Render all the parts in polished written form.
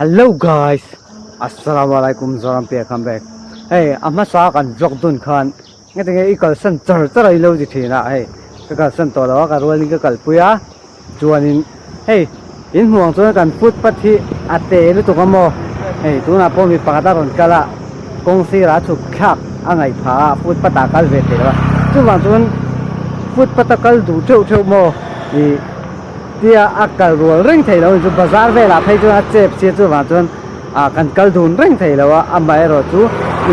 Hello guys, Assalamualaikum zoram pe come back. Hey, amma sa kan jok dun khan. Nge te ikal san char char ilo ji thina hey. Ka san to lawa ka rolling ka kalpuya. Chuanin hey, in huang chuan kan foot pathi ate lu to kamo. Hey, tu na po mi pangata ron kala. Kong si ra chu khak angai pha foot pata kal ve te la. Chu wang chuan foot pata kal du theu theu mo. Ni tia akal rol ring thei lo chu bazar ve la phei chu a chep che chu wa chuan a kan kal dun ring thei lo a mai ro chu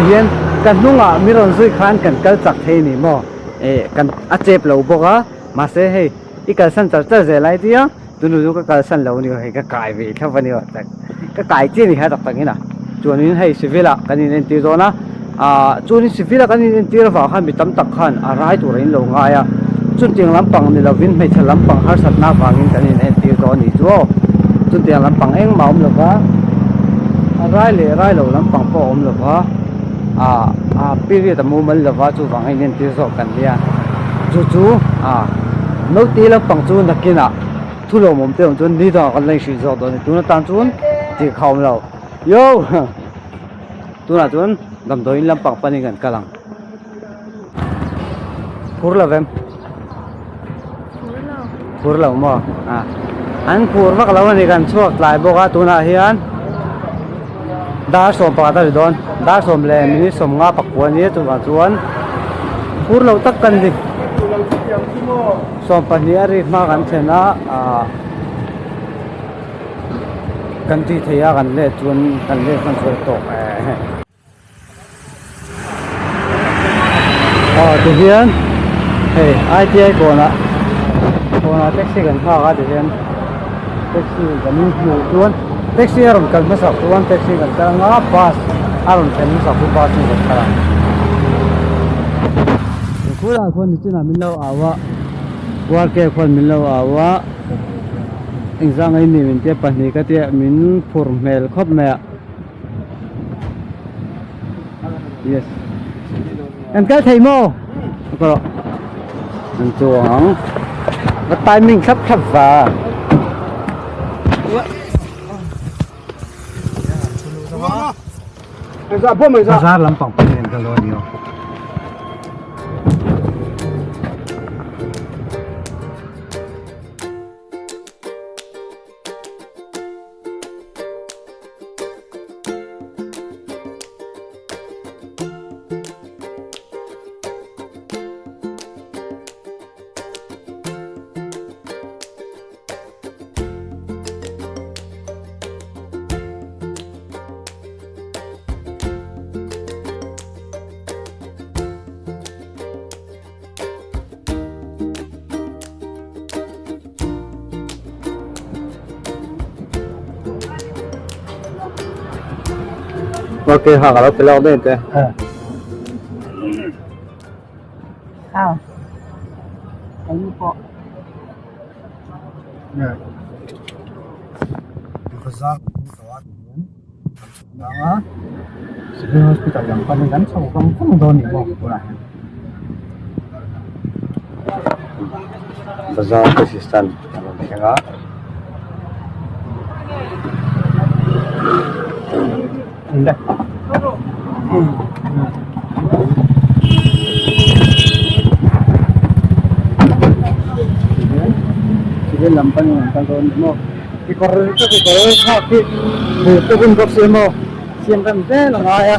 hian kan hnunga miron zui khan kan kal chak thei ni mo e kan a chep lo boka ma se hei I kal san char char ze lai tia tunu chu ka kal san lo ni hei ka kai ve thawani wa tak ka kai che ni ha tak tangina chuanin hei sivila kanin en ti zona a chuanin sivila kanin en ti rawa khan mi tam tak khan a rai turin lo nga ya chun tiang lampang ni lovin mai thal lampang har sat na wangin kanin en ti zo ni chu chun tiang lampang eng maum lova rai lo lampang po om lova a period mu mal lova chu wangin en ti zo kan lia chu no ti lampang chu nakina thulo mom te chun ni da kan lai shi zo do ni tu na tan chun ti khawm lo yo tu na chun dam doin lampang pani kan kalang phur lavem phur lo mo an phur vak lo ni kan chuak lai boka tuna hian dar som pa ta don dar som le mini som nga pakwa ni chu wa chuan phur lo tak kan ni som pa ni ari ma kan chena kan ti theya kan le chuan kan le kan chur to tu hian hey ITI kona taxi kan ha ga den taxi kan mu tuan taxi aron kan masak tuan taxi kan nga bus aron kan masak bus ni kan kula kon ni china min lo awa war ke kon min lo awa exam ai ni min te pani ka te min formel khop me yes em cái thầy mô có anh chuồng và timing sắp sắp và ra lắm phòng nên cái lo nhiều ok họ có cái lâu bên thế sao thấy bộ có giá đó sẽ hospital yang paling kan so không don ni mo pula bazaar assistant kaya Hindi. Sige, lampan yung tangkon mo. Ikorre sakit. Buto kung boxe mo. Siyam ram de lang aya.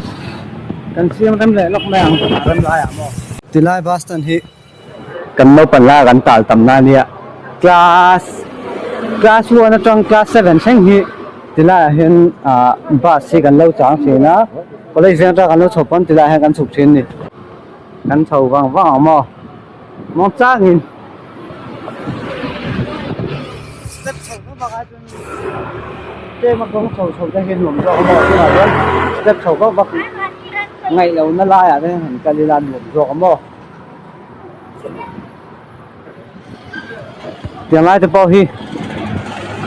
Kan siyam ram le lok mayang ram aya mo. Tilai Boston hi. Kan mo panla kan tal tamna niya. Class 1 na tong class 7 sang hi. Tila hian bus si kan lo chang si na college ra kan lo chopan tila hian kan chuk thin ni kan chho wang mo chang in step chho ba ga chun te ma gong chho ta hian lom ro mo tu na don step chho ba ngai lo na la ya de han kalilan lom ro mo tiang lai te pau hi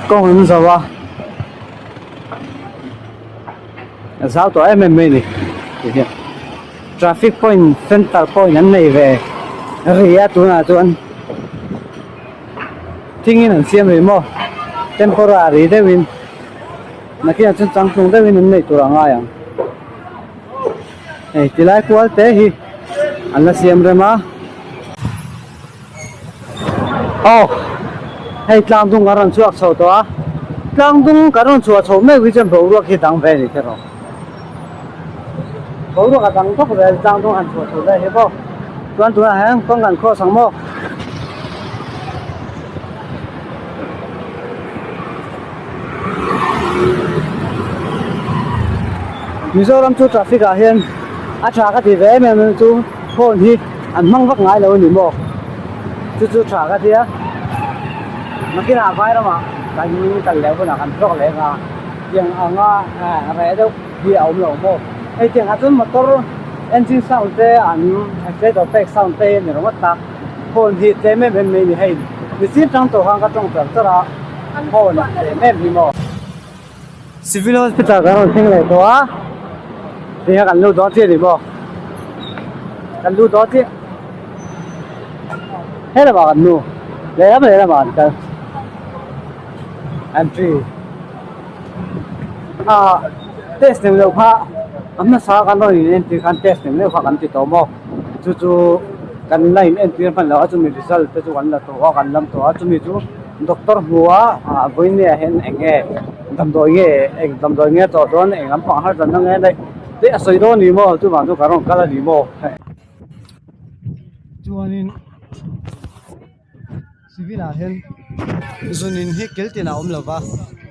kong hun zawa giao to em này traffic point center point anh này về ria tu na tuan thingin an siam remo temporary de win นักเรียนจะจังตรงได้วินในตัวง่ายอ่ะเฮ้ยที่ไรควอลเตะฮีอันละเสียมเรมาโอ้เฮ้ยกลางตรงการันชัวร์ชาวตัวกลางตรงการันชัวร์ชาวไม่วิจารณ์บอกว่าคิดดังไปนี่แค่หรอบอกว่าดังทุกเรื่องกลางตรงอันชัวร์ชาวได้เห็นป่ะตัวแห้งป้องกันข้อสังโมมิโซรัมชูทราฟิกอาเห็นอาชาคดีเวแม่มันชูโคนที่อันมั่งวักง่ายเลยนี่บอกชูทราคดีอะนักกีฬาไฟแล้วมั้งการยิงกันแล้วพวกนักการชกเลยนะยังเอาง่าอะไรเดี๋ยวที่เอาหลงบอกไอ้เจ้าจุนมอเตอร์เอนจินซาวด์เตอันเอ็กเซตอเฟกซาวด์เตเนี่ยเราตักคนที่เต็มไม่เป็นไม่ให้ดิสิจังตัวข้างก็ต้องเปิดตระคนไม่มีหมอ civil hospital กันเราทิ้งเลยตัวเดี๋ยวกันรู้ตัวที่ดีบ่กันรู้ตัวที่เฮ้ยระบาดนู่เลยนะเลยระบาดกัน entry test เนี่ยเราพาอันนั้นสากันเราเนี่ย entry กัน test เนี่ยเราพากันติดต่อบ่จู่ๆกัน line entry พันแล้วจู่มี result จู่กันละตัวกันลำตัวจู่มีจู่ doctor หัววันนี้เห็นเองดำตัวเงี้ยตัวโดนเองลำพังหาจันนั่งเงี้ยได้เดี๋ยวสวยโดนนี่มั้งจู่บางจู่การงกันละนี่มั้งจู่อันนี้ civil เห็นส่วนนี้เฮกิลติน่าแล้วป่ะ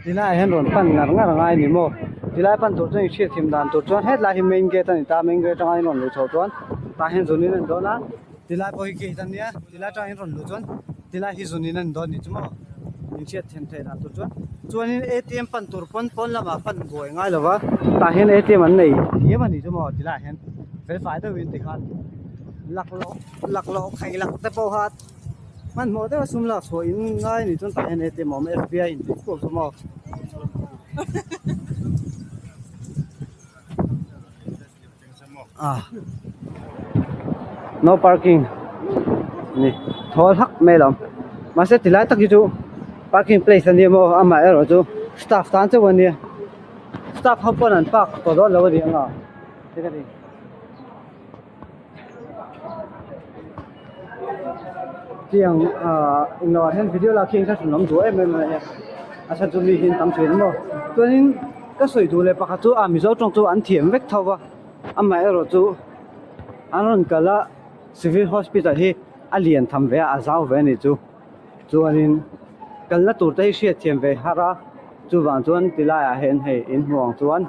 ที่น่าเห็นรถปั่นงานง่ายนี่มั้งที่น่าปั่นตัวจนเชื่อทีมดันตัวจนเฮ็ดลายเมนเกตันตาเมนเกตันไอ้นนท์รู้ชาวจวนตาเห็นส่วนนี้นั่นโดนนะที่น่าพอเกตันเนี่ยที่น่าจังเห็นรถรู้จวนที่น่าฮิส่วนนี้นั่นโดนนี่จุ๊มั้งนี่เชื่อทีมไทยนะตัวจวนจวนนี้ ATM ปั่นตัวปนละมาปั่นบ่อยง่ายแล้วป่ะตาเห็น ATM มันนี่เยี่ยมันนี่จุ๊มั้งที่น่าเห็นverify ตัววินติคันหลักโลใครหลักแต่พอหัดมันหมดแต่ว่าซุ่มหลักสวยง่ายนี่จนตาเห็น ATM มัน FBI นี่พวกจุ๊มั้งno parking นี่ทอทักไม่ลำมาเสร็จที่ไรตักอยู่ parking place อันนี้มั้งอามาเออจู่ staff ตานเจ้าวันนี้ staff เขาปนันปักตัวรถแล้ววันนี้อ่ะเด็กดีที่ยังอินโนเห็นวิดีโอเราเคียงชัดสุดน้ำตัวไม่เนี่ยอาจจะมีหินตั้มสวยมั้งตัวนี้ก็สวยดูเลยปะครับจู่มีเจ้าตรงจู่อันเทียมเวกเท่าว่าอามาเออจู่อันนั้นก็ละ civil hospital ที่อาเลียนทำเวอาเจ้าเวนี่จู่อันนี้ก็ละตัวได้เสียเทียมเวฮาระจู่บางส่วนที่ไล่เห็นให้อินห่วงส่วน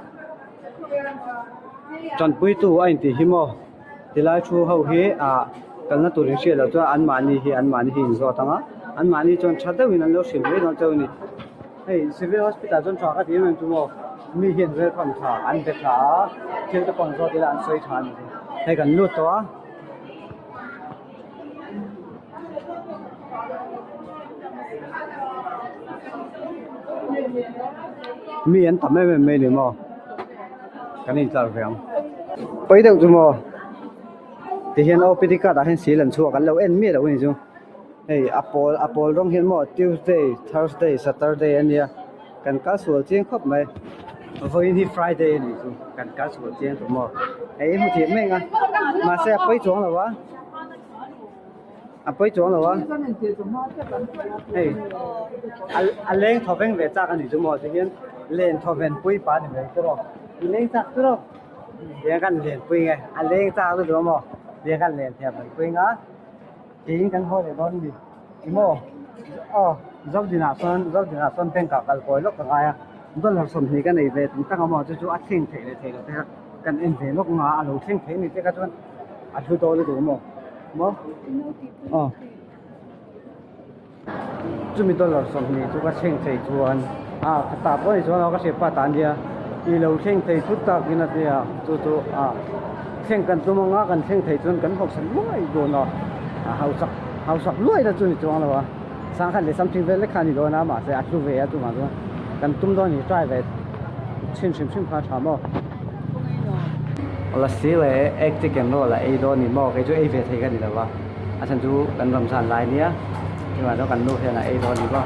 จนปุยตู้ไอ้ที่หิมะที่ไล่ชูเขาเฮก็ละตัวเสียแล้วจู่อันมานี่หินโซตังอ่ะอันมานี่จนชัดเจนนั่นเราเสียเลยนั่นเจ้านี่เฮ้ย civil hospital จนชาก็ที่มันจู่มั้งมีเห็นเรื่องความชาอันเด็กขาเที่ยวตะปอนโซที่ละอันสวยชานี่ให้กันรู้ตัวมีอันทำไม่เป็นไม่เลยมั้งกันนี่จะเรียงไปเดี๋ยวจุ่มที่เห็นเอาไปที่กัดเห็นสีเหลืองชัวกันแล้วเอ็นมีแล้วนี่จุ่มเฮ้ยAppleต้องเห็นมั้ง Tuesday Thursday Saturday อันเนี้ยกันกัดส่วนเจียงครบไหมวันนี้ Friday นี่จุ่มกันกัดส่วนเจียงจุ่มเฮ้ยมันเทียบไม่กันมาเสียไปจ้วงหรอวะไปจ้วงหรอวะเฮ้ยเล่นทอเวงเวจ้ากันนี่จุ่มที่เห็นเล่นทอเวนปุยปานนี่เว้ยตัวเล่นจักตัวเรียกกันเล่นปุยไงเล่นจักตัวมั้งเรียกกันเล่นเทียบปุยงะจริงกันพอเลยตอนนี้อีโม่จบดีนะส่วนเป็นกับกันปล่อยลูกกันอ่ะต้องเราสมเหตุกันในเวทตั้งเอามาจู่ๆอัดเข่งเทเลยแต่กันเอ็นเวลูกงาเราเข่งเทนี่แต่ก็จนอัดตัวเลยตัวมั้งจุดมีตัวเราสมเหตุจู่ก็เข่งเทชวนตาบก็ในส่วนเราก็เสียป้าตานเดียอีเราเข่งไทยทุกตากินอะไรจู่เข่งกันตัวมังงะกันเข่งไทยจนกันหกสันรวยโดนเนาะเฮาสักรวยแล้วจุดนี้จังเลยวะสังขันเลยซัมติงเวลเล็กขันนี่โดนนะมาเสียอัดรูเวียตัวมาตัวกันตุ้มโดนนี่ใจเวทชิมพาชามอละสิเลยเอ็กซ์เกมโน่ละไอโดนนี่มอไอจู่ไอเวทให้กันนี่แล้ววะอาจารย์จู่กันรำสานลายเนี้ยที่มาต้องกันโน่เท่านั้นไอโดนนี่ก็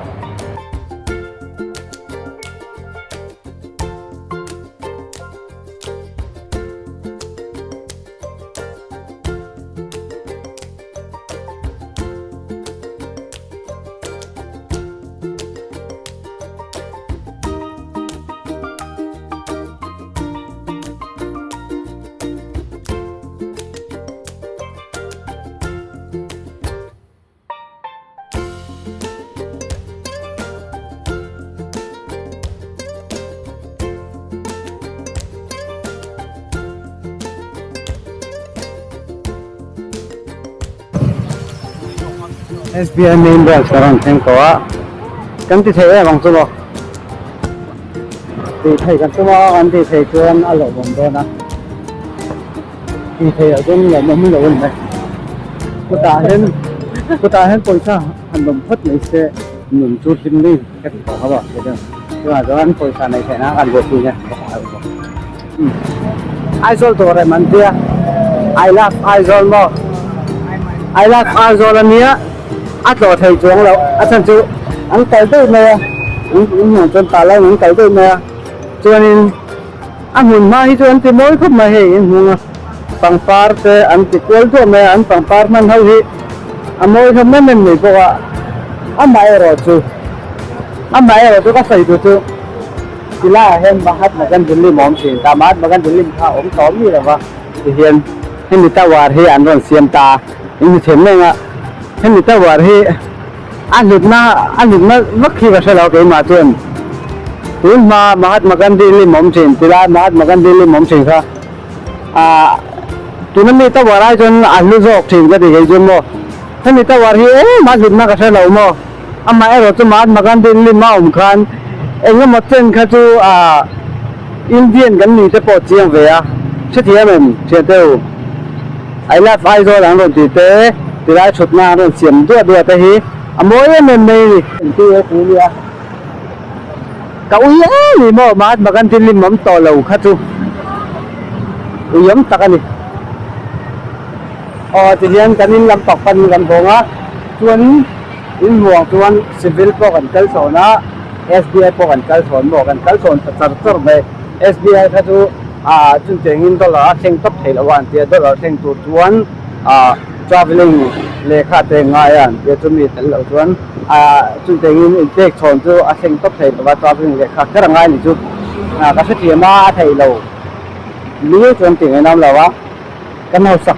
SBI main branch karang theng ko a kan ti thei bang chu lo ti thei kan chu ma kan ti thei chuan a lo bom do na ti thei a jong lo mom lo ne ko ta hen poisa han bom phat nei se nun chu tim ni ka ti ko ba ke da chuan ran poisa nei thei na kan go tu ne Aizol to re man dia I love Aizol mo I love Aizol ania at lo thầy chuông lo at san chu anh cởi tới mẹ anh chân ta lại anh cởi tới mẹ cho nên anh muốn mai cho anh thì mỗi khúc mà hay anh muốn bằng par te anh thì quên cho mẹ anh bằng par man hay anh mỗi hôm nay mình nghỉ qua anh mai rồi chú có phải chú thì là hem mà hát mà gần đến mỏm chỉ ta mát mà gần đến thao ống tóm như là vậy thì hiện hiện người ta vào thì anh còn xem ta anh thêm này ạ hiện người ta vào thì anh lúc na mất khi mà sẽ lo cái mà chuyện thì mà hát mà gần đến mỏm chỉ thì là mát mà gần đến mỏm chỉ thôi tụi nó mi ta vào ai cho anh lúc rồi chỉ cái gì cái chuyện mà hiện người ta vào thì mà lúc na cái sẽ lo mà anh mà rồi cho mát mà gần đến mà ông khan anh em một chân khai chú Indian gần như thế bỏ chiang về à chết thiệt mình chết đâu ai là phải rồi đang rồi thì thế thì lại chụp na rồi xiêm đua thế hi mỗi mình này tiêu phú lia cậu ấy mà gần tin lim mắm to lầu khai chú yếm tắc anh thì hiện cái in làm tóc phân làm bông á chuan in huang chuan civil po kan kal so na SBI po kan kal son mo kan kal son char me SBI kha chu chun tengin dollar theng top thei lawan te dollar theng tur chuan traveling le kha te ngai an ye chu mi tel lo chuan chun tengin intake chon chu theng top thei lawa traveling le kha kar ngai ni chu ka se ti ma thei lo ni chuan ting nam lawa kan ho sak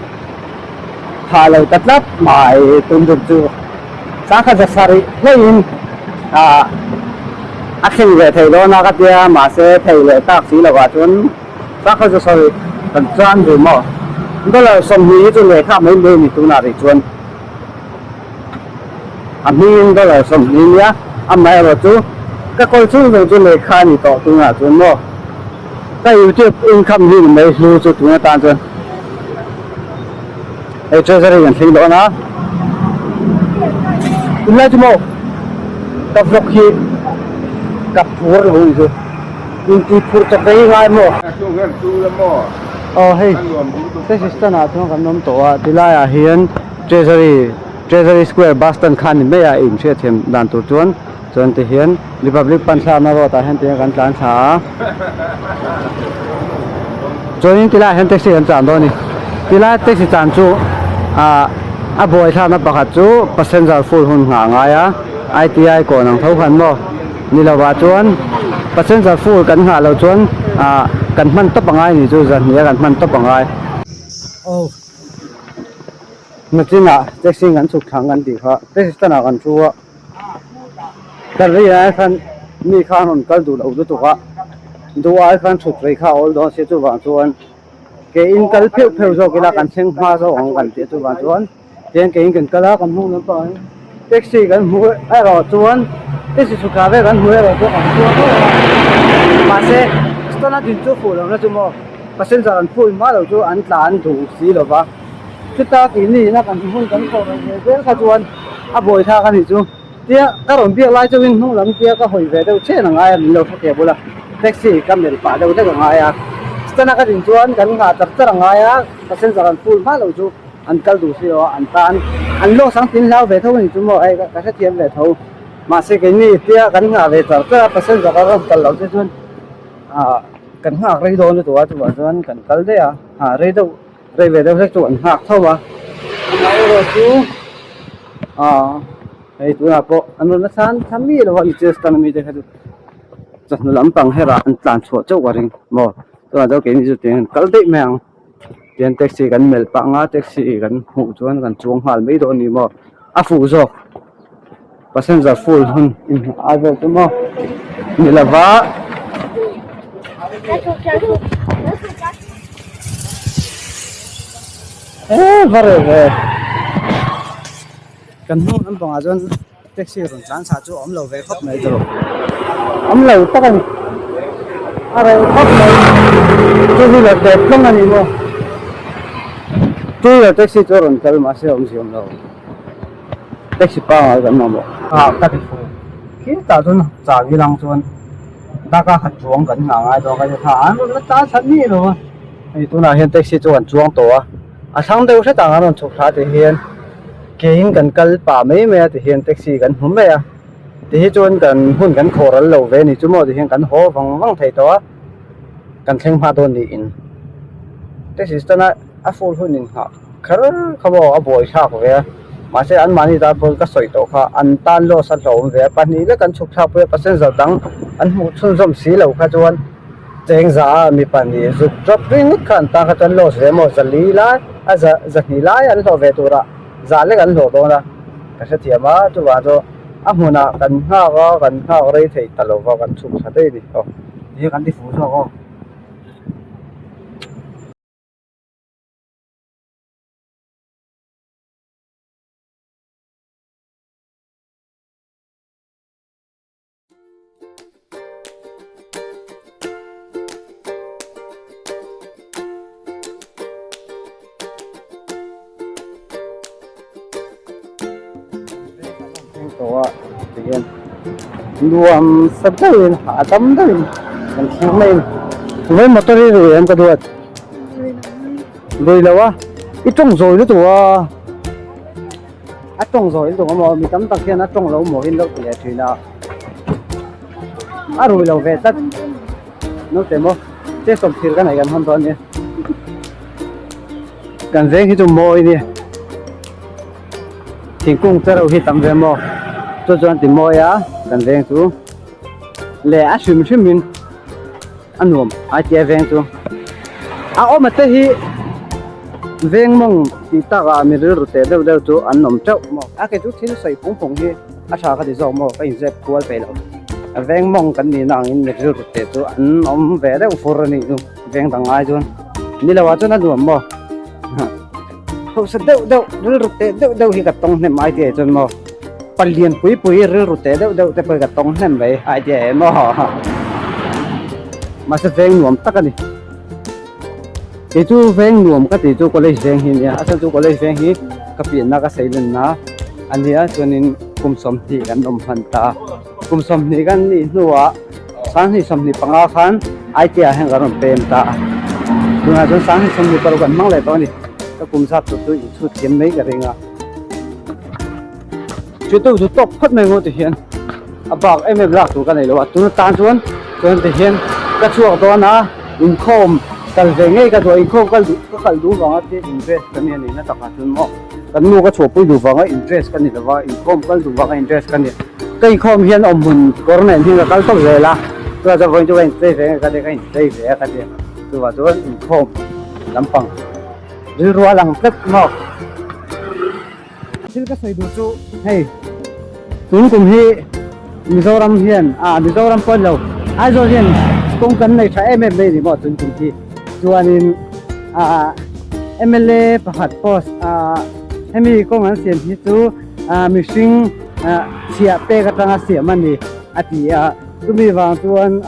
tha lo tatlap mai tum chu Saka jasari lein akhing về thầy đó na cái tia mà sẽ thầy lại tác sĩ là quả chuan saka jasari cần trang rồi mà đó là xong hi cho người khác mấy bên tu na thì chuan mình đó là xong hi nhá mai rồi chú cái con chú rồi cho người khác thì tỏ tu na chuan mà cái YouTube income hi mấy lu cho tu na tan chuan ai chơi cái này thầy đó na Ila cuma kapok hi kapur hui tu, inti pur capai ngai mo. Hey, this is the na thong kan nom to a tilai a hian Treasury Square Boston khan me a in che them dan tu chuan te hian Republic Pansam na ro ta hian te kan tlan tha. Chuan tilai hian taxi kan chan do ni. Tilai taxi chan chu boy tha na pakhat chu passenger full hun nga ya ITI ko nang thau khan mo ni lawa chuan passenger full kan nga lo chuan kan man to pangai ni chu zan ya kan man to pangai nachina taxi kan chuk thang kan ti kha taxi tana kan chu kan ri ya khan mi khan on kal du lo du to ka du ai khan chuk rei kha ol do se chu wa chuan ke in kal pheu zo kila kan seng ma zo ong kan ti chu wa chuan tiền cái cần cái lá còn mua nữa coi taxi cần mua ai rồi chuan taxi số cà phê cần mua rồi cho còn chuan mà xe tôi nói chuyện chú phụ rồi nó chú mua passenger cần phụ mà rồi chú ăn là ăn thủ xí rồi va chúng ta cái này nó cần phụ cần phụ rồi cái cái chuan bồi tha cái gì chú tia các đồng bia lại cho mình không lắm tia các hồi về đâu chết là ai mình đâu có thể bula taxi cầm để phá đâu đấy là ai tôi nói cái chuyện chuan cần ngã tập rất là ai passenger cần phụ mà rồi chú anh cắt đủ xíu anh lo sáng tin lao về thôi thì chúng tôi cái cái tiền về thôi mà sẽ cái này tia cắn ngà về tờ cái percent rồi các cắt lâu chứ xuân cắn ngà rây đồ nữa tụi chúng tôi cắn cắt đấy rây về đâu sẽ tụi anh ngạc thôi mà nói rồi chú ấy tụi nào bộ anh nói sáng thắm mi là họ chơi stand mi đấy cái chắc nó lắm bằng hay là anh làm chuột chỗ của mình mà tụi nào cái này tiền cắt đấy mèo tiền taxi kan mel pa nga taxi kan hu chuan kan chuang hal mai do ni mo fu zo passenger full hun in avel tu mo ni lava vare kan hu an banga jon taxi ron chan sa chu om lo ve khop mai dro om lo ta kan are khop mai chu vi la te plong ani mo tu ya taxi chu ron kal ma se om si om lo taxi pa kan mo ta ti fu khi ta jon cha gi lang chuan da ka khat chuang kan nga ngai do ka tha an na ta chan ni lo ai tu na hian taxi chu an chuang to a sang deuh se ta an chuk tha te hian ke in kan kal pa mai me ti hian taxi kan hum me a ti hi chuan kan hun kan khoral lo ve ni chu mo ti hian kan ho wang thei to a kan thleng ma don ni in taxi stana a full hun in ha khar khabo a boy tha ko ve ma se an mani da bol ka soi to kha an tan lo sa lo ve pa ni le kan chuk tha pu passenger dang an mu chun zom si lo kha chuan cheng za mi pa ni zuk drop ring khan ta kha chan lo se mo zali la a za ni lai an lo ve tu ra za le kan lo do na ka se thiama chu wa cho a huna kan ha rei thei ta lo wa kan chuk sa dei ni ho hi kan ti fu so ko to ti hian nuam sa deuin ha tam deuin kan thing mai với motor ri rồi em ka duat rồi lawa i tong zoi lu to a tong zoi lu to mo mi tam tak hian a tong lo mo hin lo ti thina a rồi lo ve tat no te mo te som thir kan ai kan hon ton ni kan ve hi chu moi ni thingkung taro hi tam ve mo cho chuan ti moi a kan veng chu le a hrim min anuam a che veng chu a oma te hi veng mong ti ta ga mi ru te deu chu an nom chau mo a ke chu thil sai phung hi a tha ka ti zo mo ka in zep kual pe lo a veng mong kan ni nang in mi ru te chu an om ve deu fur ni chu veng dang ai chuan ni lawa chuan anuam mo ho sa deu ru te deu hi ka tong ne mai ti chuan mo palian pui ru te deu te pe ka tong nem ve ai ti mo mà sẽ veng nuông tắc cái cái chú veng nuông cái thì chú có lấy veng hi nha, sao chú có lấy veng hi, cái biển na cái xây lên na, anh ấy cho nên cùng sống thìกันนมพันตาcùng sống thìกันนี่นัวsáng thì sống thì bằng áo khăn, ai kia hàng cái nồng bền ta, chúng ta cho sáng thì sống thì bao gần mang lại bao nhiêu, cái cùng sát tụi tôi chút kiếm mấy cái này à, chú tôi chú top hết mấy ngôi thì hiện, à bảo em lạc tụi cái này rồi, tụi nó tan xuống thì hiện cái chuột đó na income cái về ngay cái rồi income cái đủ vào cái invest cái này nó tập hợp chung mỏ cái mua cái chuột đủ vào cái invest cái này là vào income cái đủ vào cái invest cái này cái income hiện ông mình có này thì là cái tốt rồi là tôiจะvẫn cho anh xây về cái này xây về cái này tôi vào cho income làm bằng rồi rồi làm tất mỏ thì cái xây đủ chỗ hey tôi cũng hi Mizoram hiện Mizoram còn lâu ai rồi hiện công cần này phải MLA thì mọi chuyện cũng thì cho nên MLA phát post em đi công an xem thì chú mình sinh xia pe cái trang xia mà đi thì tụi vào chuan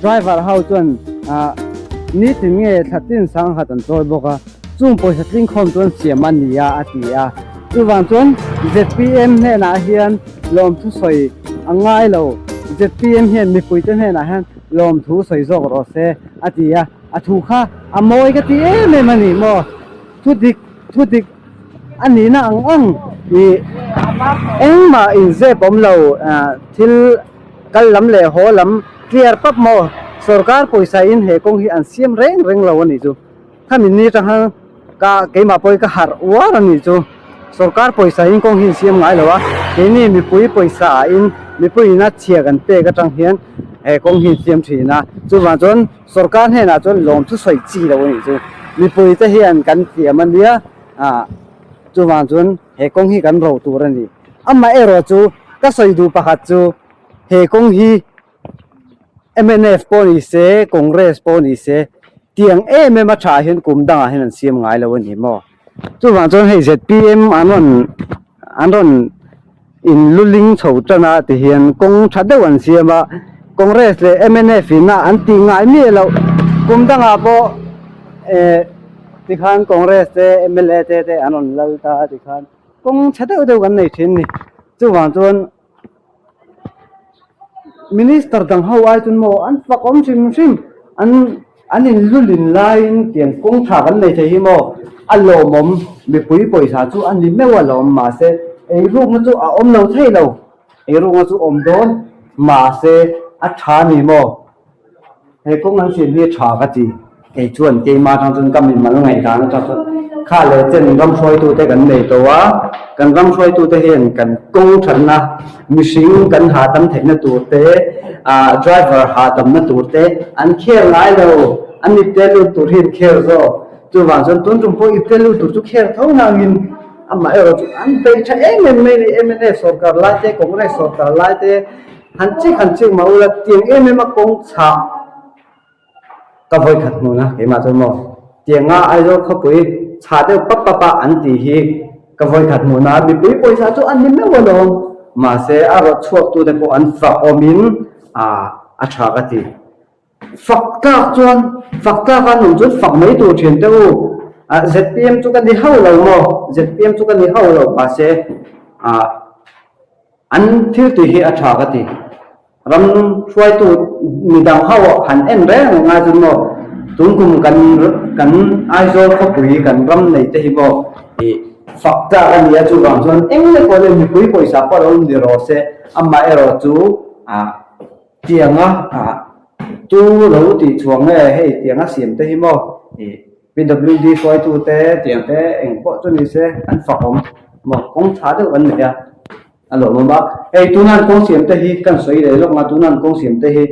driver how chuan ní tin nghe thật tin sang hạt tận tôi bốc chung bồi thật tin không chuan xia mà đi thì tụi vào chuan ZPM này là hiện lom thu soi ngay lâu ZPM hiện mi pui ten hena han lom thu soi zok ro se atia thu kha amoi ka ti me mani mo thu dik ani na ang ni eng ma in ze pom lo thil kal lam le ho lam clear pap mo sarkar poisa in he kong hi an siam reng lo ani chu khamin ni tang ka keima poi ka har war ani chu sarkar poisa in kong hi siam ngai lo wa ke ni mi pui poisa in mi pui na chia kan pe ka tang hian e kong hin siam thina chu wa chon sarkar he na chon lom chu soi chi lo ni chu mi pui te hian kan tiam an dia chu wa chon he kong hi kan ro tur ani amma ero chu ka soi du pakhat chu he kong hi MNF poni se congress poni se tiang ma tha hian kum danga hian an siam ngai lo ni mo chú vàng cho hay ZPM anh in luling chầu cho na thì hiện công chặt được vấn đề mà Congress le MNF na anh ti ngại mi lo cũng đang à bộ thì khan Congress le MLA te anh lâu ta thì khan công chặt được vấn này thiên này chú vàng cho Minister dang hau ai tun mo an fa kom sim an in lulin line tiang kong tha kan nei the hi mo alo mom mi pui poisa chu an ni mewa lo ma se ei ru ma chu a om lo thei lo ei ru ma chu om don ma se a tha ni mo he kong an sin ni tha ka ti ei chuan ke ma thang chun kam min ma ngai da na cha kha le chen ram soi tu te kan nei to wa kan ram soi tu te hian kan kong than na mishing kan ha tam thei na tu te driver ha tam na tu te an kher lai lo an ni te lu tu hin kher zo chu wang chon tun tum po i te lu tu chu kher thau na ngin amma ero chu an pe cha em me ni MNA sarkar lai te Congress sarkar lai te han chi ma ula tiang em ma kong cha ka voi khat nu na ke ma chon mo tiang a ai zo khapui cha de pa an ti hi ka voi khat nu na bi pi poisa chu an ni me wa lo mà sẽ ở chuột tu để có ăn phật omin cha cái gì phật ta văn nông chút phật mấy tu truyền đâu ZPM chú cái đi hậu lâu mà ZPM chú cái đi hậu lâu mà sẽ ăn thiếu tùy hi cha cái gì ram xuôi tu mi đằng hậu hẳn em bé ngay chung mà chúng cùng cần ai rồi không quý cần ram này thế mà Phật ra anh nhớ chú vàng xuân em lấy coi lên quý bồi sạp vào ông đi rồi sẽ amma ero chú tiền chú lâu thì chuồng này hay tiền xiêm thế himo PWD soi tu thế tiền thế anh bỏ cho nên sẽ anh Phật ông mà không trả được vấn đề alo mà bác tu nan công xiêm thế hi cần soi đấy lúc mà tu nan công xiêm thế hi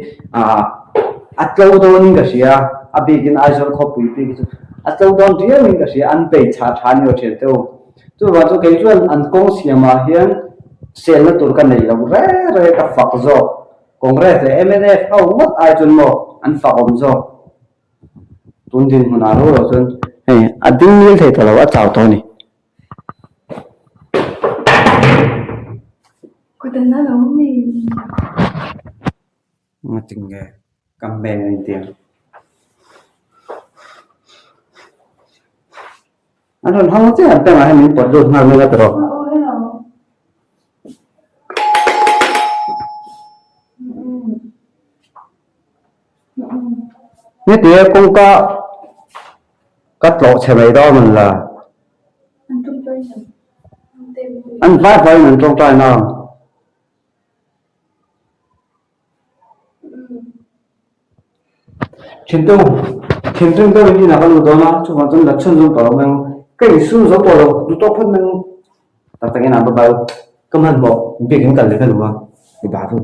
lâu đâu nhưng cái gì begin ai rồi khó quý lâu đâu thì nhưng cái gì anh bị trả nhiều chuyện đâu chú vào chú cái chuyện anh công xiêm mà hiện xem nó tụi cái này là rất cái Phật rồi Congress MNF không mất ai chun mo anh Phật ông rồi tuân tin hồn áo rồi chun anh tin như thế thôi là chào thôi nè cô tên nó đâu mình mà chừng nghe cầm bè này tiền anh không chứ anh tên là mình bật được hàng nữa rồi nhất thì cũng có cắt lộ xe máy đó mình là anh phải phải mình trong trai nào chiến tranh đâu như là con đó nó chúng ta chúng là chân dung bảo mình cái xu giống bảo đâu tôi phân mình ta cái nào bảo cầm hẳn bộ việc cái cần lấy cái đúng không thì bà thôi